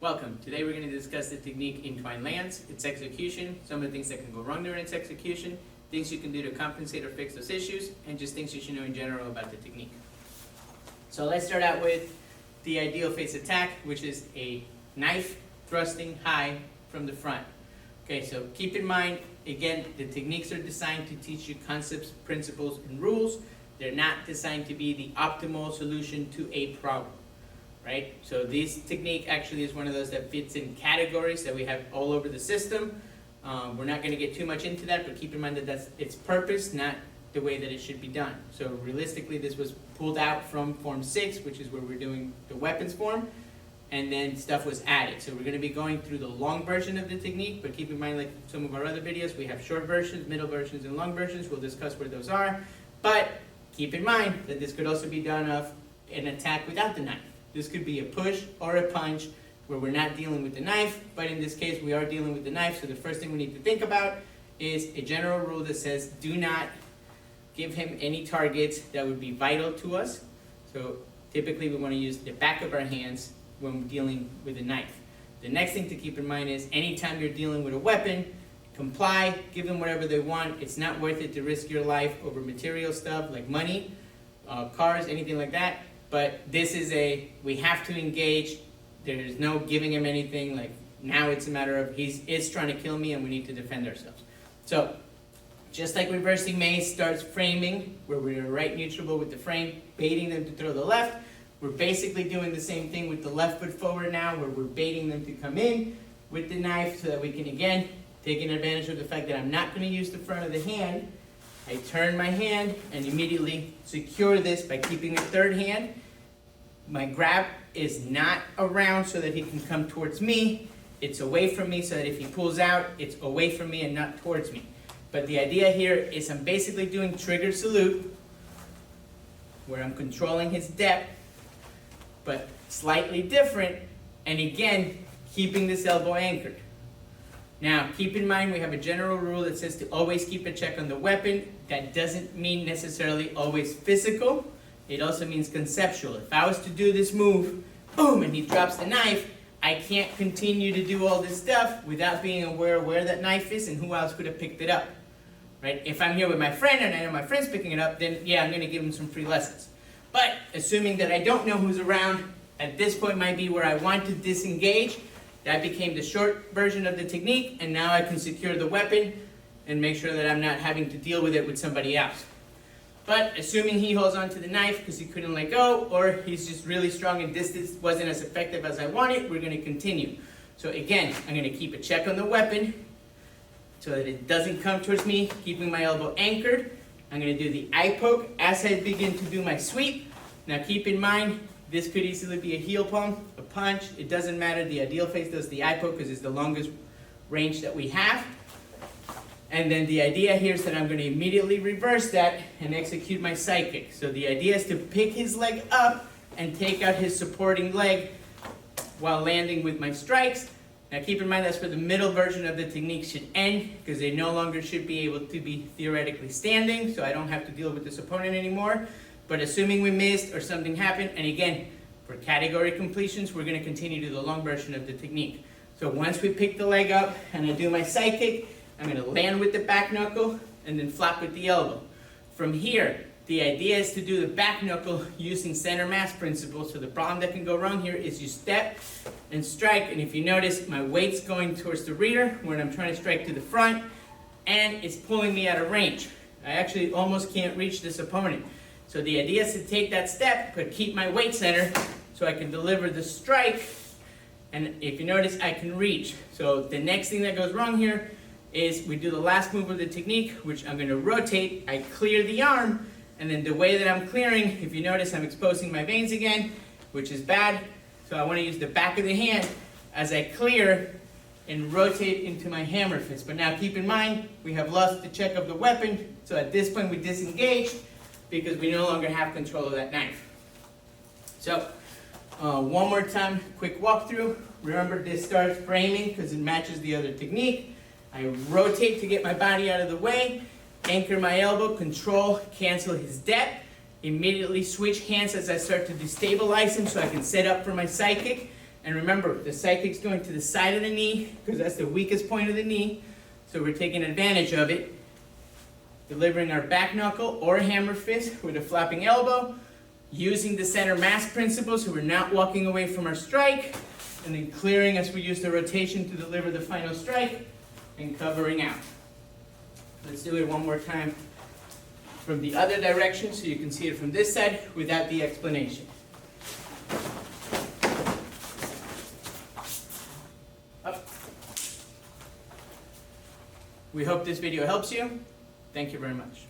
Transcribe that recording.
Welcome. Today we're going to discuss the technique Entwined Lance, its execution, some of the things that can go wrong during its execution, things you can do to compensate or fix those issues, and just things you should know in general about the technique. So let's start out with the ideal face attack, which is a knife thrusting high from the front. Okay, so keep in mind, again, the techniques are designed to teach you concepts, principles, and rules. They're not designed to be the optimal solution to a problem. Right? So this technique actually is one of those that fits in categories that we have all over the system. We're not going to get too much into that, but keep in mind that that's its purpose, not the way that it should be done. So realistically, this was pulled out from Form 6, which is where we're doing the weapons form, and then stuff was added. So we're going to be going through the long version of the technique, but keep in mind, like some of our other videos, we have short versions, middle versions, and long versions. We'll discuss where those are. But keep in mind that this could also be done of an attack without the knife. This could be a push or a punch where we're not dealing with the knife, but in this case we are dealing with the knife, so the first thing we need to think about is a general rule that says do not give him any targets that would be vital to us. So typically we want to use the back of our hands when we're dealing with a knife. The next thing to keep in mind is anytime you're dealing with a weapon, comply, give them whatever they want. It's not worth it to risk your life over material stuff like money, cars, anything like that. But this is we have to engage. There's no giving him anything. Like now it's a matter of he is trying to kill me and we need to defend ourselves. So just like reversing mace starts framing, where we're right neutral with the frame, baiting them to throw the left, we're basically doing the same thing with the left foot forward now, where we're baiting them to come in with the knife so that we can, again, take advantage of the fact that I'm not going to use the front of the hand. I turn my hand and immediately secure this by keeping a third hand. My grab is not around so that he can come towards me. It's away from me so that if he pulls out, it's away from me and not towards me. But the idea here is I'm basically doing trigger salute, where I'm controlling his depth, but slightly different, and again, keeping this elbow anchored. Now, keep in mind we have a general rule that says to always keep a check on the weapon. That doesn't mean necessarily always physical. It also means conceptual. If I was to do this move, boom, and he drops the knife, I can't continue to do all this stuff without being aware of where that knife is and who else could have picked it up. Right? If I'm here with my friend and I know my friend's picking it up, then yeah, I'm going to give him some free lessons. But assuming that I don't know who's around, at this point might be where I want to disengage. That became the short version of the technique, and now I can secure the weapon and make sure that I'm not having to deal with it with somebody else. But assuming he holds on to the knife because he couldn't let go, or he's just really strong and distance wasn't as effective as I wanted, we're going to continue. So again, I'm going to keep a check on the weapon so that it doesn't come towards me, keeping my elbow anchored. I'm going to do the eye poke as I begin to do my sweep. Now keep in mind, this could easily be a heel pump, a punch. It doesn't matter. The ideal face does the eye poke because it's the longest range that we have. And then the idea here is that I'm going to immediately reverse that and execute my side kick. So the idea is to pick his leg up and take out his supporting leg while landing with my strikes. Now keep in mind that's where the middle version of the technique should end, because they no longer should be able to be theoretically standing, so I don't have to deal with this opponent anymore. But assuming we missed or something happened, and again, for category completions, we're going to continue to the long version of the technique. So once we pick the leg up and I do my side kick, I'm going to land with the back knuckle and then flop with the elbow. From here, the idea is to do the back knuckle using center mass principle. So the problem that can go wrong here is you step and strike, and if you notice, my weight's going towards the rear when I'm trying to strike to the front, and it's pulling me out of range. I actually almost can't reach this opponent. So the idea is to take that step, but keep my weight center so I can deliver the strike, and if you notice, I can reach. So the next thing that goes wrong here is we do the last move of the technique, which I'm going to rotate. I clear the arm, and then the way that I'm clearing, if you notice, I'm exposing my veins again, which is bad. So I want to use the back of the hand as I clear and rotate into my hammer fist. But now keep in mind, we have lost the check of the weapon, so at this point we disengage because we no longer have control of that knife. So one more time, quick walkthrough. Remember, this starts framing because it matches the other technique. I rotate to get my body out of the way, anchor my elbow, control, cancel his depth, immediately switch hands as I start to destabilize him so I can set up for my side kick. And remember, the sidekick's going to the side of the knee because that's the weakest point of the knee. So we're taking advantage of it, delivering our back knuckle or hammer fist with a flapping elbow, using the center mass principle so we're not walking away from our strike, and then clearing as we use the rotation to deliver the final strike, and covering out. Let's do it one more time from the other direction so you can see it from this side without the explanation. Up. We hope this video helps you. Thank you very much.